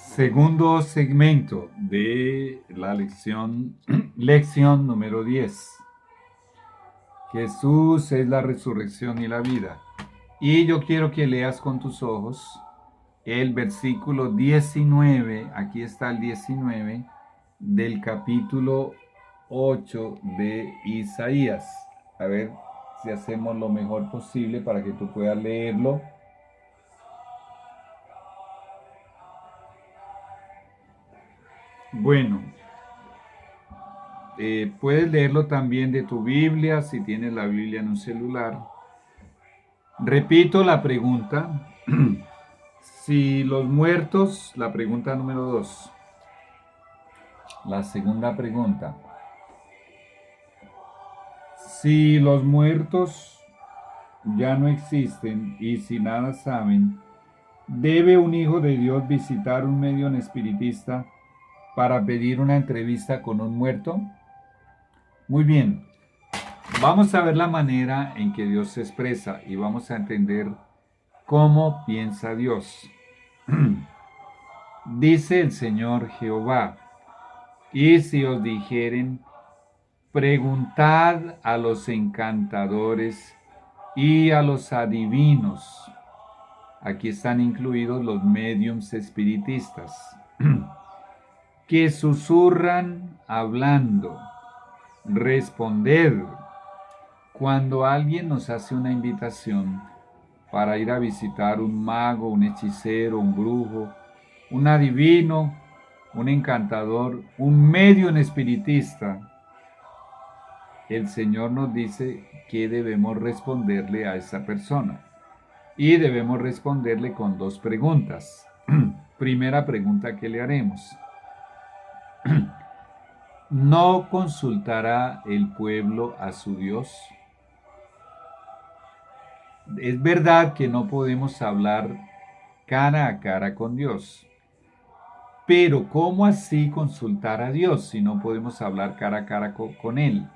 Segundo segmento de la lección número 10. Jesús es la resurrección y la vida. Y yo quiero que leas con tus ojos el versículo 19, aquí está el 19, del capítulo 8 de Isaías. A ver si hacemos lo mejor posible para que tú puedas leerlo. Bueno, puedes leerlo también de tu Biblia, si tienes la Biblia en un celular. Repito la pregunta. Si los muertos, la pregunta número 2. La segunda pregunta. Si los muertos ya no existen y si nada saben, ¿debe un hijo de Dios visitar un medium espiritista para pedir una entrevista con un muerto? Muy bien. Vamos a ver la manera en que Dios se expresa y vamos a entender cómo piensa Dios. Dice el Señor Jehová, y si os dijeren, preguntad a los encantadores y a los adivinos. Aquí están incluidos los médiums espiritistas, que susurran hablando. Responded. Cuando alguien nos hace una invitación para ir a visitar un mago, un hechicero, un brujo, un adivino, un encantador, un medium espiritista, el Señor nos dice que debemos responderle a esa persona. Y debemos responderle con dos preguntas. Primera pregunta que le haremos. ¿No consultará el pueblo a su Dios? Es verdad que no podemos hablar cara a cara con Dios. Pero ¿cómo así consultar a Dios si no podemos hablar cara a cara con Él?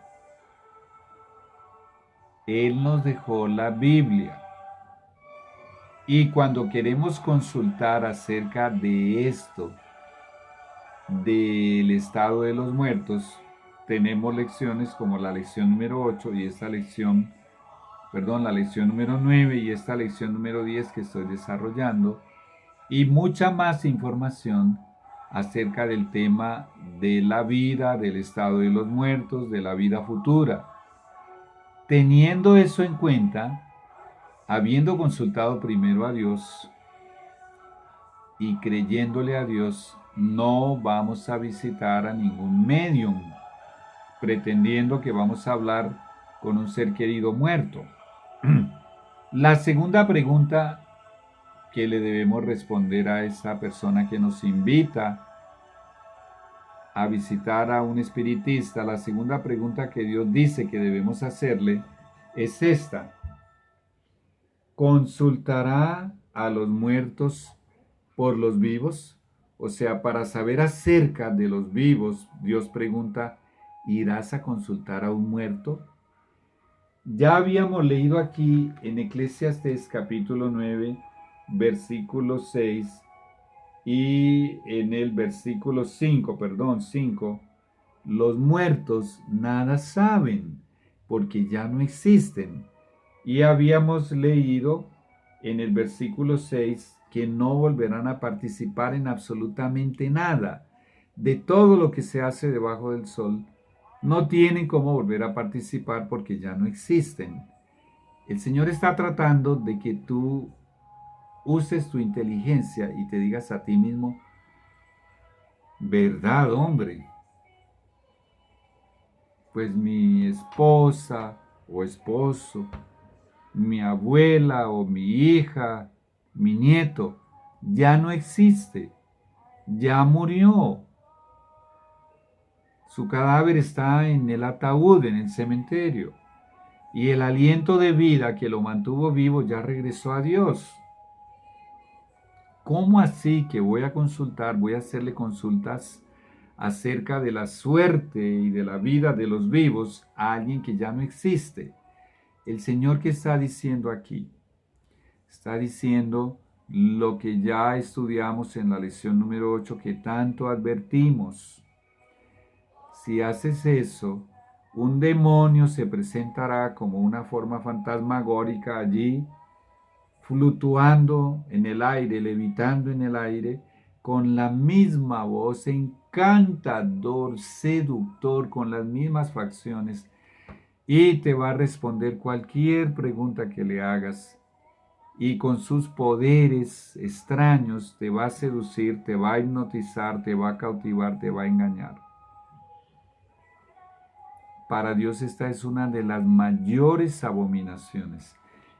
Él nos dejó la Biblia. Y cuando queremos consultar acerca de esto, del estado de los muertos, tenemos lecciones como la lección número 8 y esta lección, la lección número 9 y esta lección número 10 que estoy desarrollando, y mucha más información acerca del tema de la vida, del estado de los muertos, de la vida futura. Teniendo eso en cuenta, habiendo consultado primero a Dios y creyéndole a Dios, no vamos a visitar a ningún medium, pretendiendo que vamos a hablar con un ser querido muerto. La segunda pregunta que le debemos responder a esa persona que nos invita a visitar a un espiritista, la segunda pregunta que Dios dice que debemos hacerle es esta: ¿consultará a los muertos por los vivos? O sea, para saber acerca de los vivos, Dios pregunta, ¿irás a consultar a un muerto? Ya habíamos leído aquí en Eclesiastés capítulo 9, versículo 6, y en el versículo 5, los muertos nada saben, porque ya no existen. Y habíamos leído en el versículo 6 que no volverán a participar en absolutamente nada. De todo lo que se hace debajo del sol, no tienen cómo volver a participar porque ya no existen. El Señor está tratando de que tú uses tu inteligencia y te digas a ti mismo, ¿verdad, hombre? Pues mi esposa o esposo, mi abuela o mi hija, mi nieto, ya no existe, ya murió. Su cadáver está en el ataúd, en el cementerio, y el aliento de vida que lo mantuvo vivo ya regresó a Dios. ¿Cómo así que voy a hacerle consultas acerca de la suerte y de la vida de los vivos a alguien que ya no existe? El Señor, ¿qué está diciendo aquí? Está diciendo lo que ya estudiamos en la lección número 8 que tanto advertimos. Si haces eso, un demonio se presentará como una forma fantasmagórica allí, fluctuando en el aire, levitando en el aire, con la misma voz, encantador, seductor, con las mismas facciones, y te va a responder cualquier pregunta que le hagas. Y con sus poderes extraños te va a seducir, te va a hipnotizar, te va a cautivar, te va a engañar. Para Dios esta es una de las mayores abominaciones.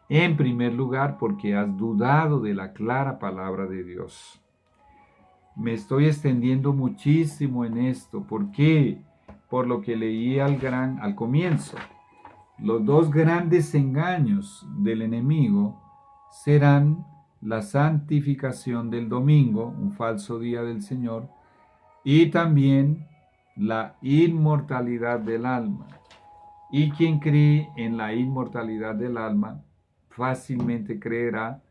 En primer lugar, porque has dudado de la clara palabra de Dios. Me estoy extendiendo muchísimo en esto. ¿Por qué? Por lo que leí al comienzo. Los dos grandes engaños del enemigo serán la santificación del domingo, un falso día del Señor, y también la inmortalidad del alma. Y quien cree en la inmortalidad del alma fácilmente creerá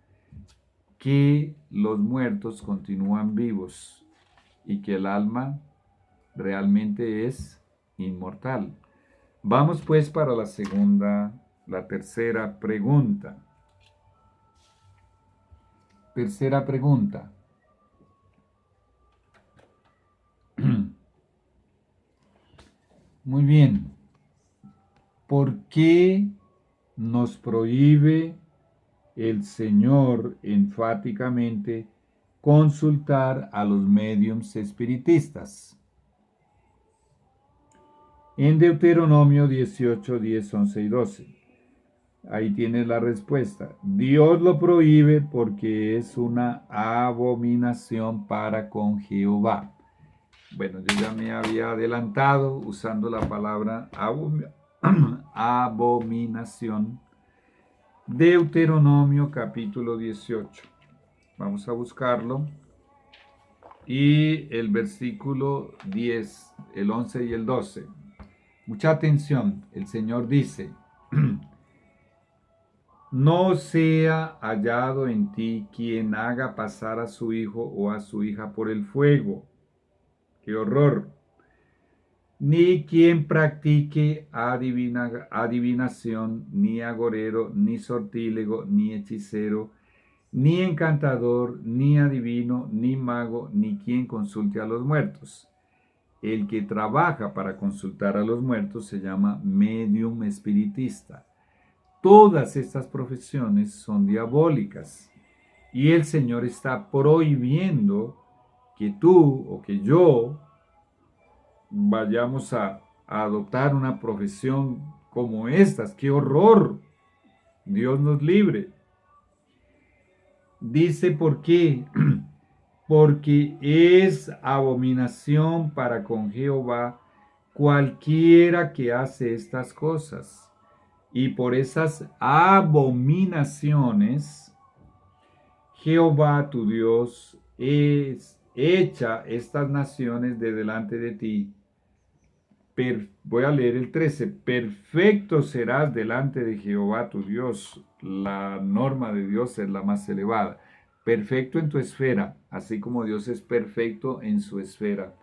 que los muertos continúan vivos y que el alma realmente es inmortal. Vamos pues para la tercera pregunta. Tercera pregunta. Muy bien. ¿Por qué nos prohíbe el Señor enfáticamente consultar a los médiums espiritistas? En Deuteronomio 18, 10, 11 y 12. Ahí tienes la respuesta. Dios lo prohíbe porque es una abominación para con Jehová. Bueno, yo ya me había adelantado usando la palabra abominación. Deuteronomio capítulo 18. Vamos a buscarlo. Y el versículo 10, el 11 y el 12. Mucha atención. El Señor dice: no sea hallado en ti quien haga pasar a su hijo o a su hija por el fuego. ¡Qué horror! Ni quien practique adivinación, ni agorero, ni sortílego, ni hechicero, ni encantador, ni adivino, ni mago, ni quien consulte a los muertos. El que trabaja para consultar a los muertos se llama medium espiritista. Todas estas profesiones son diabólicas y el Señor está prohibiendo que tú o que yo vayamos a adoptar una profesión como estas. ¡Qué horror! Dios nos libre. Dice por qué. Porque es abominación para con Jehová cualquiera que hace estas cosas. Y por esas abominaciones, Jehová tu Dios echa estas naciones de delante de ti. Voy a leer el 13. Perfecto serás delante de Jehová tu Dios. La norma de Dios es la más elevada. Perfecto en tu esfera, así como Dios es perfecto en su esfera.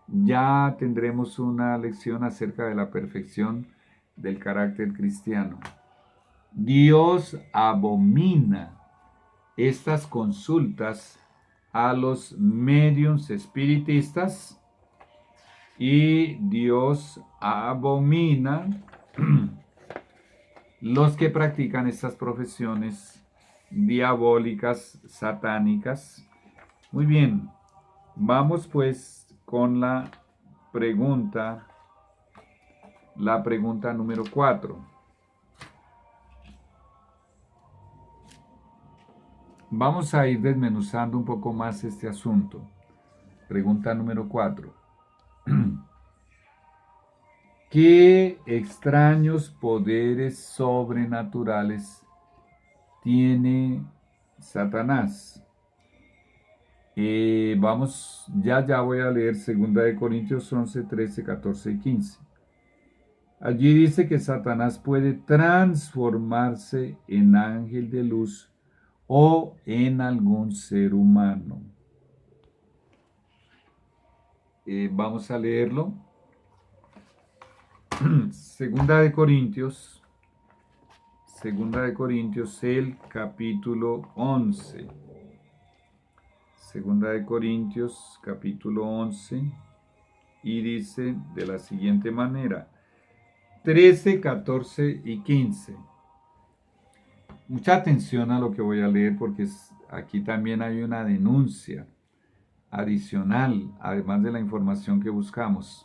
Ya tendremos una lección acerca de la perfección del carácter cristiano. Dios abomina estas consultas a los médiums espiritistas y Dios abomina los que practican estas profesiones diabólicas, satánicas. Muy bien, vamos pues con la pregunta número 4. Vamos a ir desmenuzando un poco más este asunto. Pregunta número 4. ¿Qué extraños poderes sobrenaturales tiene Satanás? Ya voy a leer 2 Corintios 11, 13, 14 y 15. Allí dice que Satanás puede transformarse en ángel de luz o en algún ser humano. Vamos a leerlo. Segunda de Corintios, el capítulo 11. Segunda de Corintios, capítulo 11, y dice de la siguiente manera: 13, 14 y 15. Mucha atención a lo que voy a leer, porque aquí también hay una denuncia adicional, además de la información que buscamos.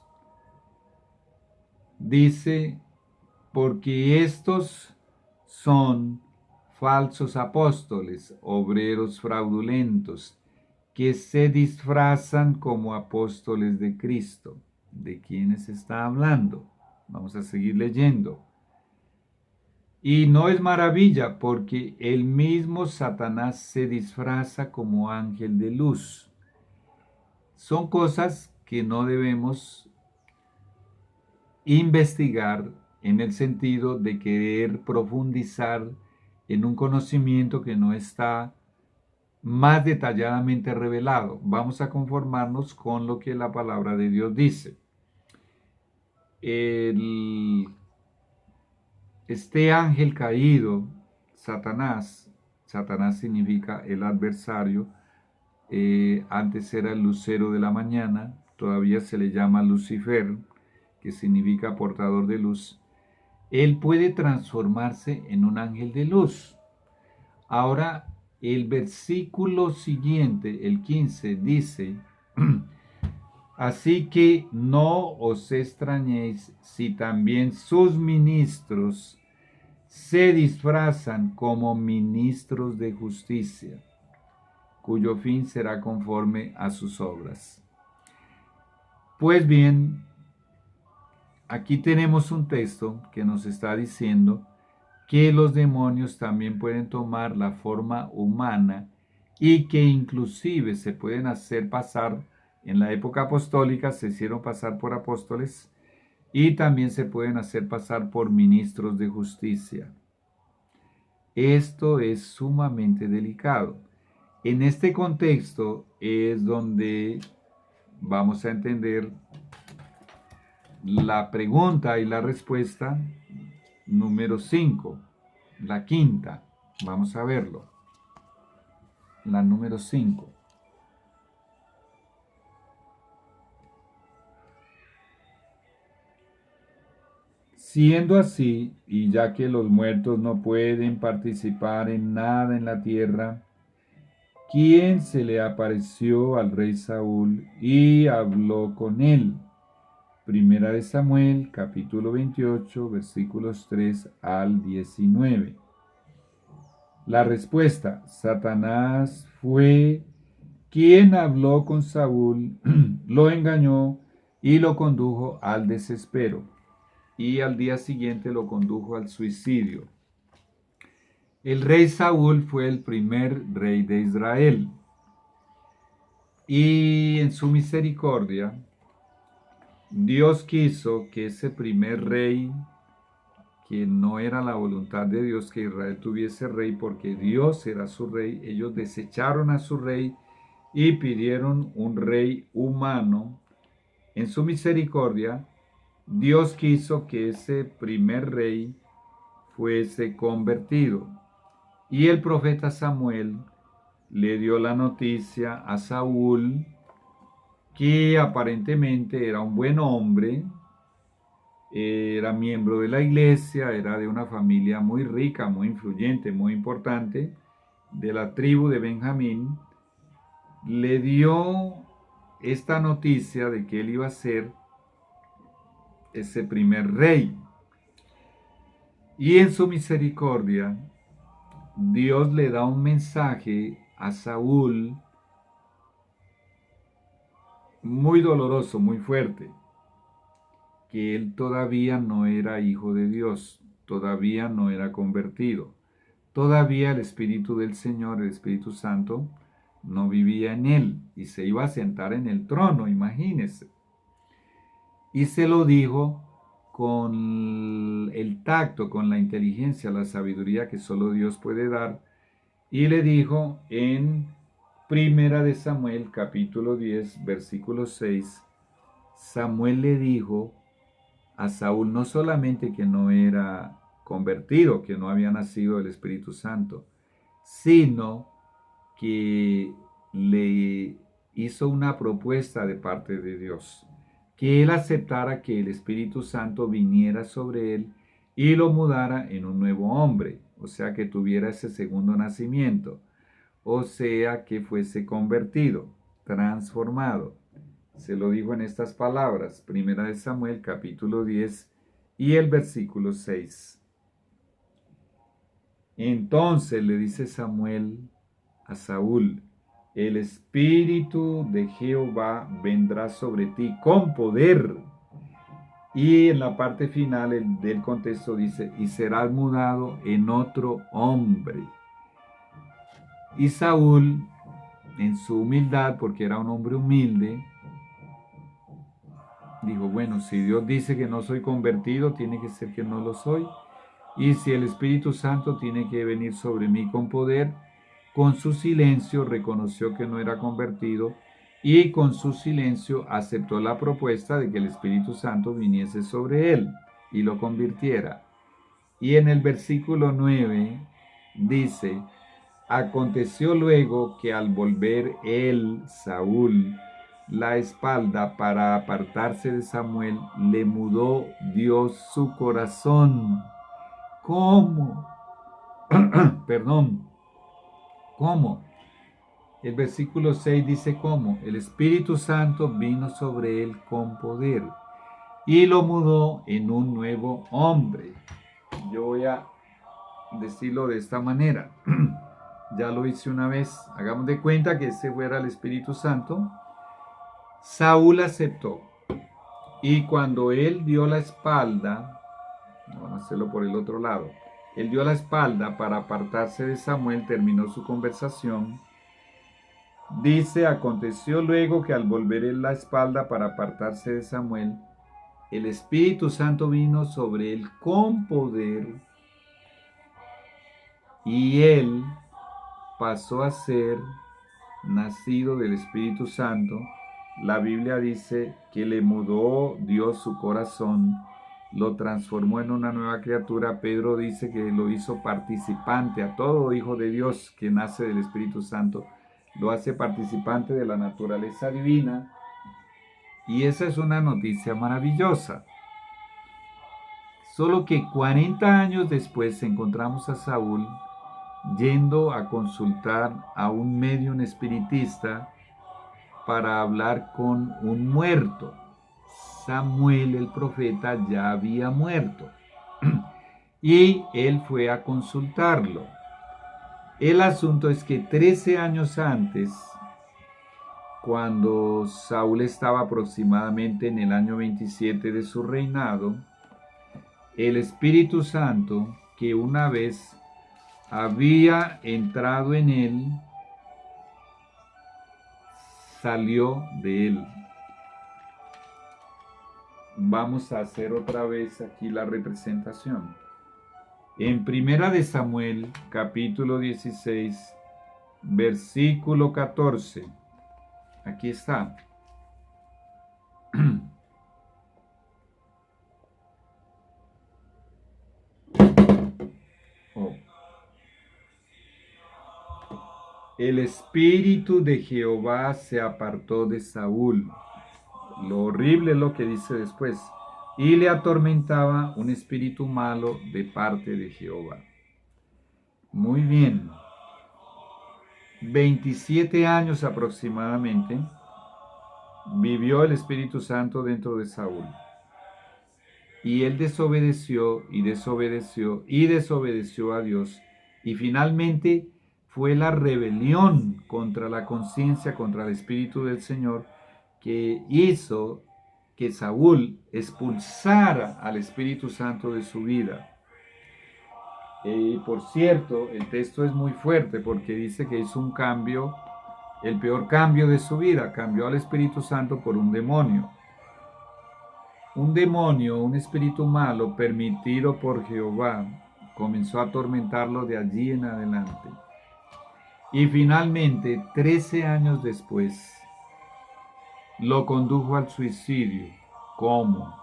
Dice: porque estos son falsos apóstoles, obreros fraudulentos, que se disfrazan como apóstoles de Cristo. ¿De quiénes está hablando? Vamos a seguir leyendo. Y no es maravilla, porque el mismo Satanás se disfraza como ángel de luz. Son cosas que no debemos investigar en el sentido de querer profundizar en un conocimiento que no está más detalladamente revelado. Vamos a conformarnos con lo que la palabra de Dios dice. Este ángel caído, Satanás significa el adversario, antes era el lucero de la mañana, todavía se le llama Lucifer, que significa portador de luz. Él puede transformarse en un ángel de luz. Ahora, el versículo siguiente, el 15, dice: así que no os extrañéis si también sus ministros se disfrazan como ministros de justicia, cuyo fin será conforme a sus obras. Pues bien, aquí tenemos un texto que nos está diciendo que los demonios también pueden tomar la forma humana y que inclusive se pueden hacer pasar, en la época apostólica se hicieron pasar por apóstoles, y también se pueden hacer pasar por ministros de justicia. Esto es sumamente delicado. En este contexto es donde vamos a entender la pregunta y la respuesta número 5, la quinta. Vamos a verlo. La número 5. Siendo así, y ya que los muertos no pueden participar en nada en la tierra, ¿quién se le apareció al rey Saúl y habló con él? Primera de Samuel, capítulo 28, versículos 3 al 19. La respuesta: Satanás fue quien habló con Saúl, lo engañó y lo condujo al desespero, y al día siguiente lo condujo al suicidio. El rey Saúl fue el primer rey de Israel, y en su misericordia Dios quiso que ese primer rey, que no era la voluntad de Dios que Israel tuviese rey, porque Dios era su rey, ellos desecharon a su rey y pidieron un rey humano. En su misericordia, Dios quiso que ese primer rey fuese convertido. Y el profeta Samuel le dio la noticia a Saúl, que aparentemente era un buen hombre, era miembro de la iglesia, era de una familia muy rica, muy influyente, muy importante, de la tribu de Benjamín. Le dio esta noticia de que él iba a ser ese primer rey. Y en su misericordia, Dios le da un mensaje a Saúl muy doloroso, muy fuerte, que él todavía no era hijo de Dios, todavía no era convertido, todavía el Espíritu del Señor, el Espíritu Santo, no vivía en él y se iba a sentar en el trono, imagínese. Y se lo dijo con el tacto, con la inteligencia, la sabiduría que solo Dios puede dar, Y le dijo en Primera de Samuel, capítulo 10, versículo 6, Samuel le dijo a Saúl no solamente que no era convertido, que no había nacido del Espíritu Santo, sino que le hizo una propuesta de parte de Dios, que él aceptara que el Espíritu Santo viniera sobre él y lo mudara en un nuevo hombre, o sea, que tuviera ese segundo nacimiento, o sea, que fuese convertido, transformado. Se lo dijo en estas palabras, Primera de Samuel, capítulo 10 y el versículo 6. Entonces le dice Samuel a Saúl, el Espíritu de Jehová vendrá sobre ti con poder. Y en la parte final del contexto dice, y serás mudado en otro hombre. Y Saúl, en su humildad, porque era un hombre humilde, dijo, bueno, si Dios dice que no soy convertido, tiene que ser que no lo soy. Y si el Espíritu Santo tiene que venir sobre mí con poder, con su silencio reconoció que no era convertido y con su silencio aceptó la propuesta de que el Espíritu Santo viniese sobre él y lo convirtiera. Y en el versículo 9 dice, aconteció luego que al volver él, Saúl, la espalda para apartarse de Samuel, le mudó Dios su corazón. ¿Cómo? Perdón. ¿Cómo? El versículo 6 dice cómo. El Espíritu Santo vino sobre él con poder y lo mudó en un nuevo hombre. Yo voy a decirlo de esta manera. Ya lo hice una vez. Hagamos de cuenta que ese fuera el Espíritu Santo. Saúl aceptó. Y cuando él dio la espalda, vamos a hacerlo por el otro lado. Él dio la espalda para apartarse de Samuel, terminó su conversación. Dice, aconteció luego que al volver él la espalda para apartarse de Samuel, el Espíritu Santo vino sobre él con poder y él pasó a ser nacido del Espíritu Santo. La Biblia dice que le mudó Dios su corazón, lo transformó en una nueva criatura. Pedro dice que lo hizo participante a todo hijo de Dios que nace del Espíritu Santo. Lo hace participante de la naturaleza divina. Y esa es una noticia maravillosa. Solo que 40 años después encontramos a Saúl yendo a consultar a un médium espiritista para hablar con un muerto. Samuel el profeta ya había muerto y él fue a consultarlo. El asunto es que 13 años antes, cuando Saúl estaba aproximadamente en el año 27 de su reinado, el Espíritu Santo, que una vez había entrado en él, salió de él. Vamos a hacer otra vez aquí la representación. En Primera de Samuel, capítulo 16, versículo 14. Aquí está. El espíritu de Jehová se apartó de Saúl. Lo horrible es lo que dice después. Y le atormentaba un espíritu malo de parte de Jehová. Muy bien. 27 años aproximadamente vivió el Espíritu Santo dentro de Saúl. Y él desobedeció y desobedeció y desobedeció a Dios. Y finalmente fue la rebelión contra la conciencia, contra el Espíritu del Señor, que hizo que Saúl expulsara al Espíritu Santo de su vida. Por cierto, el texto es muy fuerte porque dice que hizo un cambio, el peor cambio de su vida, cambió al Espíritu Santo por un demonio. Un demonio, un espíritu malo permitido por Jehová, comenzó a atormentarlo de allí en adelante. Y finalmente, 13 años después, lo condujo al suicidio. ¿Cómo?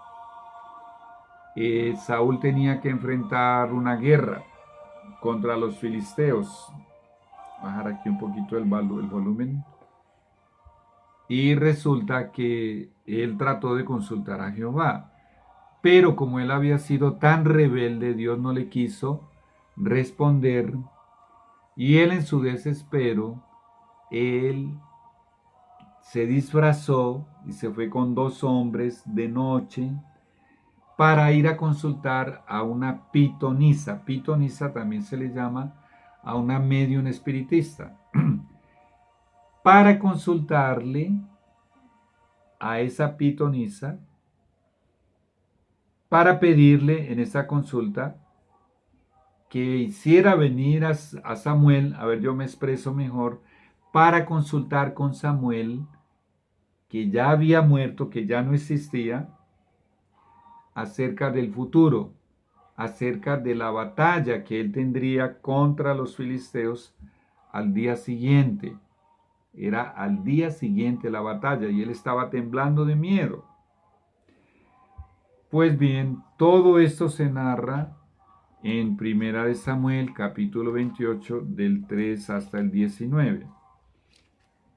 Saúl tenía que enfrentar una guerra contra los filisteos. Bajar aquí un poquito el volumen. Y resulta que él trató de consultar a Jehová. Pero como él había sido tan rebelde, Dios no le quiso responder. Y él en su desespero, él se disfrazó y se fue con 2 hombres de noche para ir a consultar a una pitonisa. Pitonisa también se le llama a una medium espiritista. Para consultarle a esa pitonisa, para pedirle en esa consulta que hiciera venir a Samuel, a ver, yo me expreso mejor, para consultar con Samuel, que ya había muerto, que ya no existía, acerca del futuro, acerca de la batalla que él tendría contra los filisteos al día siguiente. Era al día siguiente la batalla y él estaba temblando de miedo. Pues bien, todo esto se narra en Primera de Samuel, capítulo 28, del 3 hasta el 19.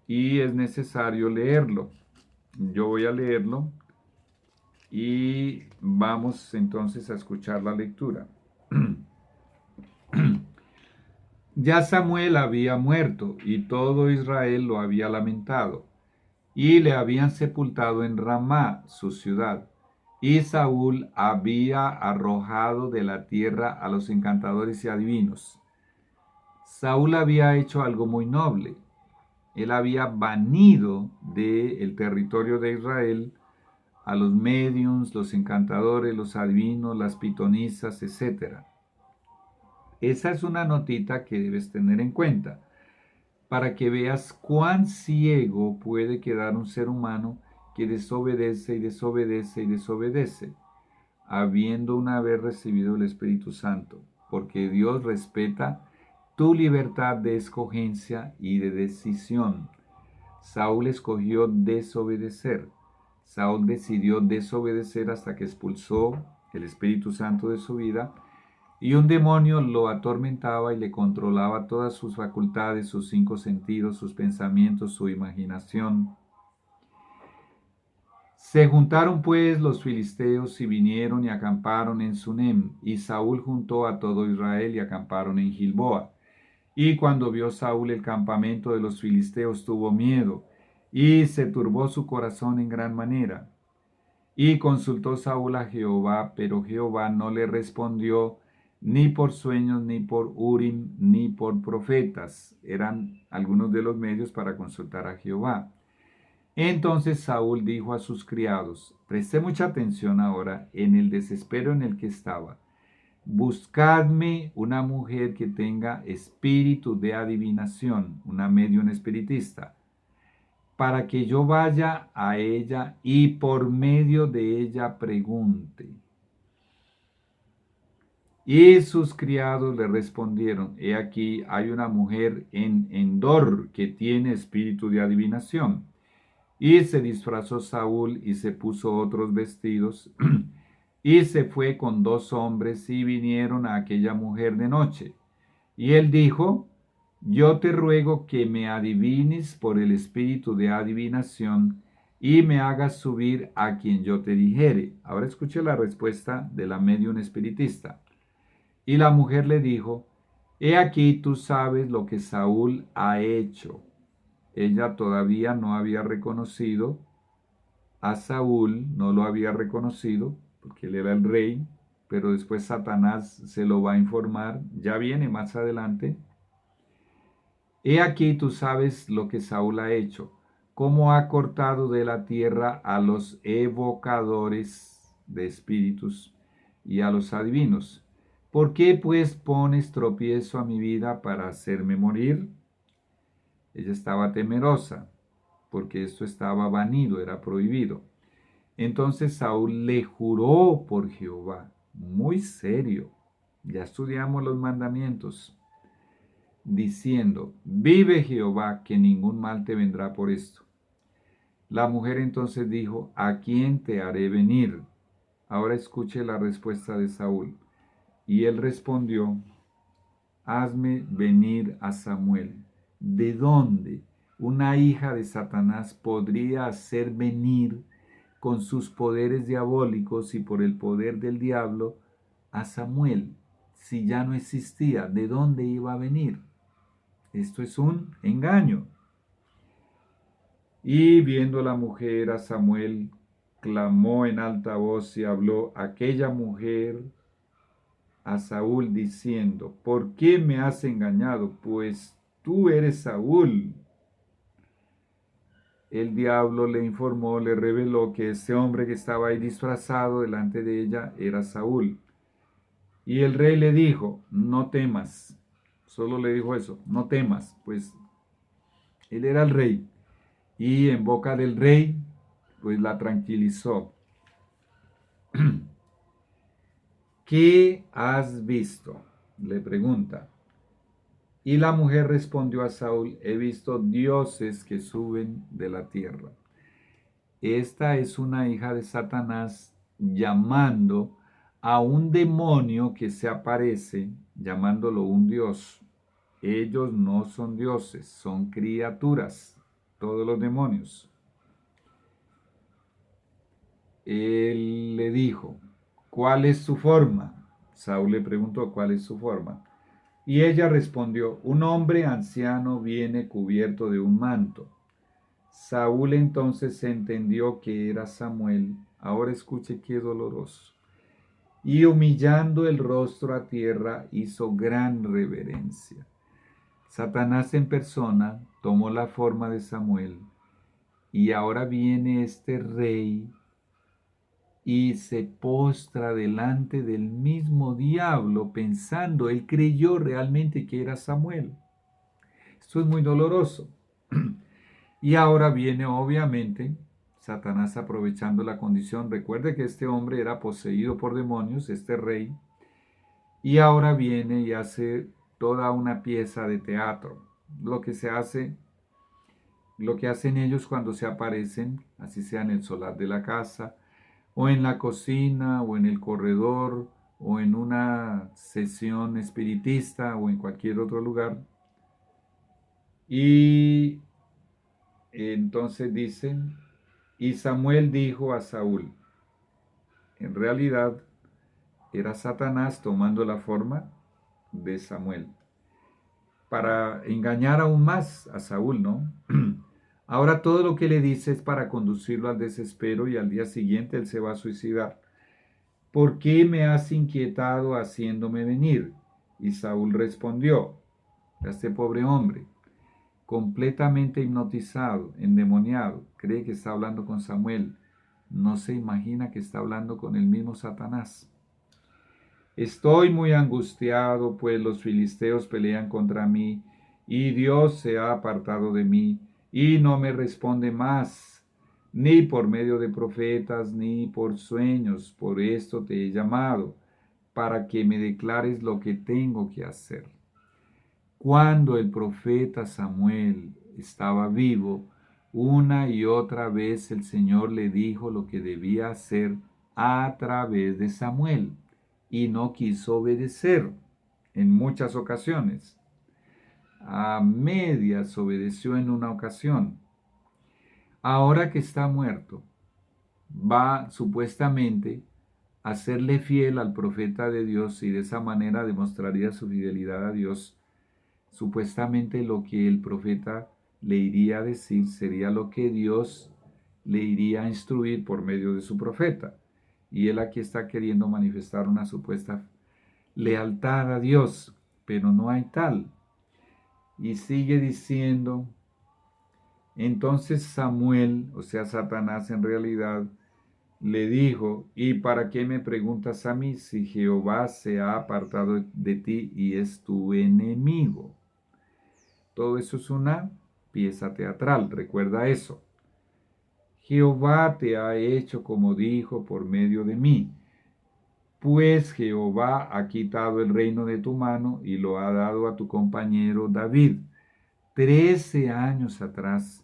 Y es necesario leerlo. Yo voy a leerlo y vamos entonces a escuchar la lectura. Ya Samuel había muerto y todo Israel lo había lamentado, y le habían sepultado en Ramá, su ciudad. Y Saúl había arrojado de la tierra a los encantadores y adivinos. Saúl había hecho algo muy noble. Él había banido del territorio de Israel a los mediums, los encantadores, los adivinos, las pitonisas, etc. Esa es una notita que debes tener en cuenta para que veas cuán ciego puede quedar un ser humano que desobedece y desobedece y desobedece, habiendo una vez recibido el Espíritu Santo, porque Dios respeta tu libertad de escogencia y de decisión. Saúl escogió desobedecer. Saúl decidió desobedecer hasta que expulsó el Espíritu Santo de su vida y un demonio lo atormentaba y le controlaba todas sus facultades, sus 5 sentidos, sus pensamientos, su imaginación. Se juntaron pues los filisteos y vinieron y acamparon en Sunem, y Saúl juntó a todo Israel y acamparon en Gilboa. Y cuando vio Saúl el campamento de los filisteos, tuvo miedo, y se turbó su corazón en gran manera. Y consultó Saúl a Jehová, pero Jehová no le respondió ni por sueños, ni por Urim, ni por profetas. Eran algunos de los medios para consultar a Jehová. Entonces Saúl dijo a sus criados, presté mucha atención ahora en el desespero en el que estaba. Buscadme una mujer que tenga espíritu de adivinación, una medium espiritista, para que yo vaya a ella y por medio de ella pregunte. Y sus criados le respondieron, he aquí hay una mujer en Endor que tiene espíritu de adivinación. Y se disfrazó Saúl y se puso otros vestidos y se fue con 2 hombres y vinieron a aquella mujer de noche. Y él dijo, yo te ruego que me adivines por el espíritu de adivinación y me hagas subir a quien yo te dijere. Ahora escuche la respuesta de la medium espiritista. Y la mujer le dijo, he aquí tú sabes lo que Saúl ha hecho. Ella todavía no había reconocido a Saúl, no lo había reconocido, porque él era el rey, pero después Satanás se lo va a informar, ya viene más adelante. He aquí tú sabes lo que Saúl ha hecho, cómo ha cortado de la tierra a los evocadores de espíritus y a los adivinos. ¿Por qué pues pones tropiezo a mi vida para hacerme morir? Ella estaba temerosa, porque esto estaba banido, era prohibido. Entonces Saúl le juró por Jehová, muy serio. Ya estudiamos los mandamientos. diciendo, vive Jehová, que ningún mal te vendrá por esto. La mujer entonces dijo, ¿a quién te haré venir? Ahora escuche la respuesta de Saúl. Y él respondió, hazme venir a Samuel. ¿De dónde una hija de Satanás podría hacer venir con sus poderes diabólicos y por el poder del diablo a Samuel? Si ya no existía, ¿de dónde iba a venir? Esto es un engaño. Y viendo la mujer a Samuel, clamó en alta voz y habló aquella mujer a Saúl diciendo, ¿por qué me has engañado? Pues tú eres Saúl. El diablo le informó, le reveló que ese hombre que estaba ahí disfrazado delante de ella era Saúl. Y el rey le dijo, no temas. Solo le dijo eso, no temas, pues él era el rey. Y en boca del rey, pues la tranquilizó. ¿Qué has visto? Le pregunta. Y la mujer respondió a Saúl, he visto dioses que suben de la tierra. Esta es una hija de Satanás llamando a un demonio que se aparece, llamándolo un dios. Ellos no son dioses, son criaturas, todos los demonios. Él le dijo, ¿cuál es su forma? Saúl le preguntó, ¿cuál es su forma? Y ella respondió, un hombre anciano viene cubierto de un manto. Saúl entonces entendió que era Samuel. Ahora escuche qué doloroso. Y humillando el rostro a tierra, hizo gran reverencia. Satanás en persona tomó la forma de Samuel. Y ahora viene este rey y se postra delante del mismo diablo pensando, él creyó realmente que era Samuel. Esto es muy doloroso. Y ahora viene obviamente Satanás aprovechando la condición. Recuerde que este hombre era poseído por demonios, este rey, y ahora viene y hace toda una pieza de teatro. Lo que se hace, lo que hacen ellos cuando se aparecen, así sea en el solar de la casa, o en la cocina, o en el corredor, o en una sesión espiritista, o en cualquier otro lugar. Y entonces dicen, y Samuel dijo a Saúl, en realidad era Satanás tomando la forma de Samuel, para engañar aún más a Saúl, ¿no? Ahora todo lo que le dice es para conducirlo al desespero y al día siguiente él se va a suicidar. ¿Por qué me has inquietado haciéndome venir? Y Saúl respondió, a este pobre hombre, completamente hipnotizado, endemoniado, cree que está hablando con Samuel, no se imagina que está hablando con el mismo Satanás. Estoy muy angustiado, pues los filisteos pelean contra mí, y Dios se ha apartado de mí, y no me responde más, ni por medio de profetas, ni por sueños. Por esto te he llamado, para que me declares lo que tengo que hacer. Cuando el profeta Samuel estaba vivo, una y otra vez el Señor le dijo lo que debía hacer a través de Samuel y no quiso obedecer en muchas ocasiones. A medias obedeció en una ocasión. Ahora que está muerto, va supuestamente a serle fiel al profeta de Dios y de esa manera demostraría su fidelidad a Dios. Supuestamente lo que el profeta le iría a decir sería lo que Dios le iría a instruir por medio de su profeta. Y él aquí está queriendo manifestar una supuesta lealtad a Dios, pero no hay tal. Y sigue diciendo, entonces Samuel, o sea Satanás en realidad, le dijo, ¿y para qué me preguntas a mí si Jehová se ha apartado de ti y es tu enemigo? Todo eso es una pieza teatral, recuerda eso. Jehová te ha hecho como dijo por medio de mí. pues Jehová ha quitado el reino de tu mano y lo ha dado a tu compañero David. 13 años atrás,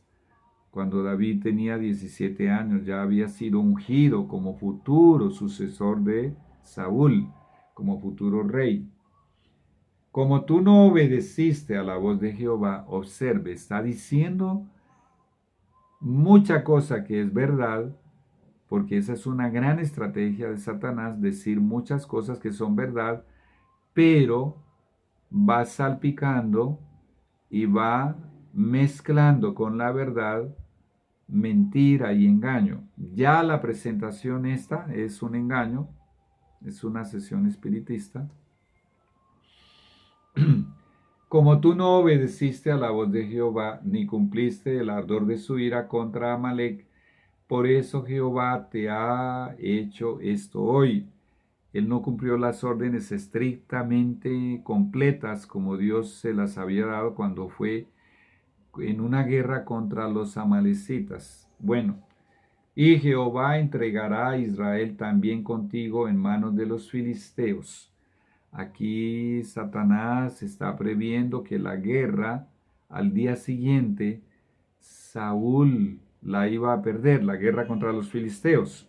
cuando David tenía 17 años, ya había sido ungido como futuro sucesor de Saúl, como futuro rey. Como tú no obedeciste a la voz de Jehová, observe, está diciendo mucha cosa que es verdad, porque esa es una gran estrategia de Satanás, decir muchas cosas que son verdad, pero va salpicando y va mezclando con la verdad mentira y engaño. Ya la presentación esta es un engaño, es una sesión espiritista. Como tú no obedeciste a la voz de Jehová, ni cumpliste el ardor de su ira contra Amalec, por eso Jehová te ha hecho esto hoy. Él no cumplió las órdenes estrictamente completas como Dios se las había dado cuando fue en una guerra contra los amalecitas. Bueno, y Jehová entregará a Israel también contigo en manos de los filisteos. Aquí Satanás está previendo que la guerra al día siguiente Saúl la iba a perder, la guerra contra los filisteos.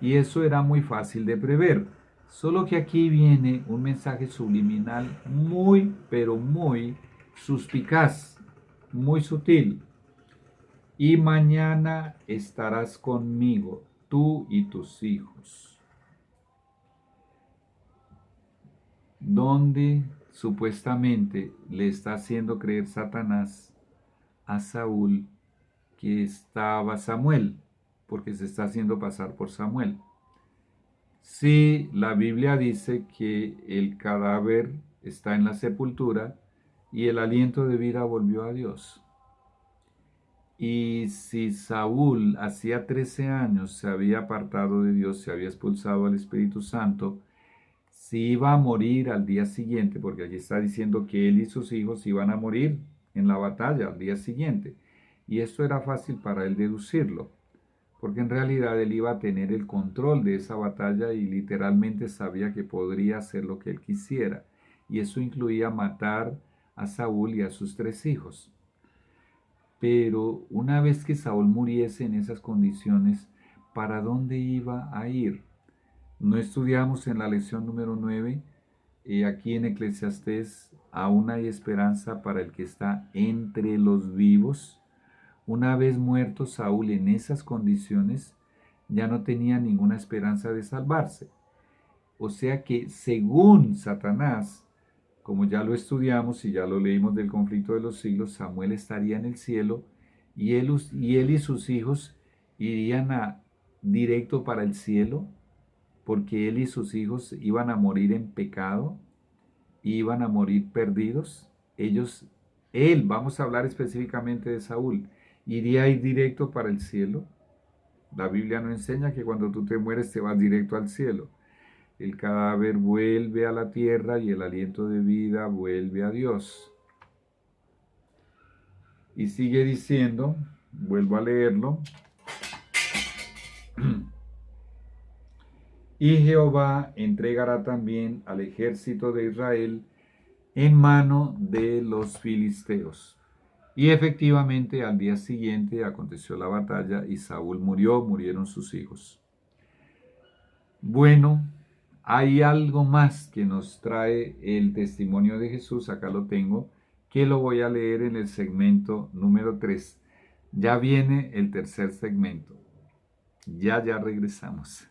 Y eso era muy fácil de prever. Solo que aquí viene un mensaje subliminal muy, pero muy suspicaz, muy sutil. Y mañana estarás conmigo, tú y tus hijos. Donde supuestamente le está haciendo creer Satanás a Saúl que estaba Samuel, porque se está haciendo pasar por Samuel. Sí, la Biblia dice que el cadáver está en la sepultura y el aliento de vida volvió a Dios. Y si Saúl hacía 13 años se había apartado de Dios, se había expulsado al Espíritu Santo, si iba a morir al día siguiente, porque allí está diciendo que él y sus hijos iban a morir en la batalla al día siguiente. Y esto era fácil para él deducirlo, porque en realidad él iba a tener el control de esa batalla y literalmente sabía que podría hacer lo que él quisiera. Y eso incluía matar a Saúl y a sus 3 hijos. Pero una vez que Saúl muriese en esas condiciones, ¿para dónde iba a ir? No estudiamos en la lección número 9, aquí en Eclesiastés, aún hay esperanza para el que está entre los vivos. Una vez muerto Saúl en esas condiciones, ya no tenía ninguna esperanza de salvarse. O sea que según Satanás, como ya lo estudiamos y ya lo leímos del conflicto de los siglos, Samuel estaría en el cielo y él y sus hijos irían directo para el cielo, porque él y sus hijos iban a morir en pecado, iban a morir perdidos. Vamos a hablar específicamente de Saúl, iría a ir directo para el cielo. La Biblia no enseña que cuando tú te mueres te vas directo al cielo. El cadáver vuelve a la tierra y el aliento de vida vuelve a Dios. Y sigue diciendo, vuelvo a leerlo. Y Jehová entregará también al ejército de Israel en mano de los filisteos. Y efectivamente al día siguiente aconteció la batalla y Saúl murió, murieron sus hijos. Bueno, hay algo más que nos trae el testimonio de Jesús, acá lo tengo, que lo voy a leer en el segmento número 3. Ya viene el tercer segmento. Ya regresamos.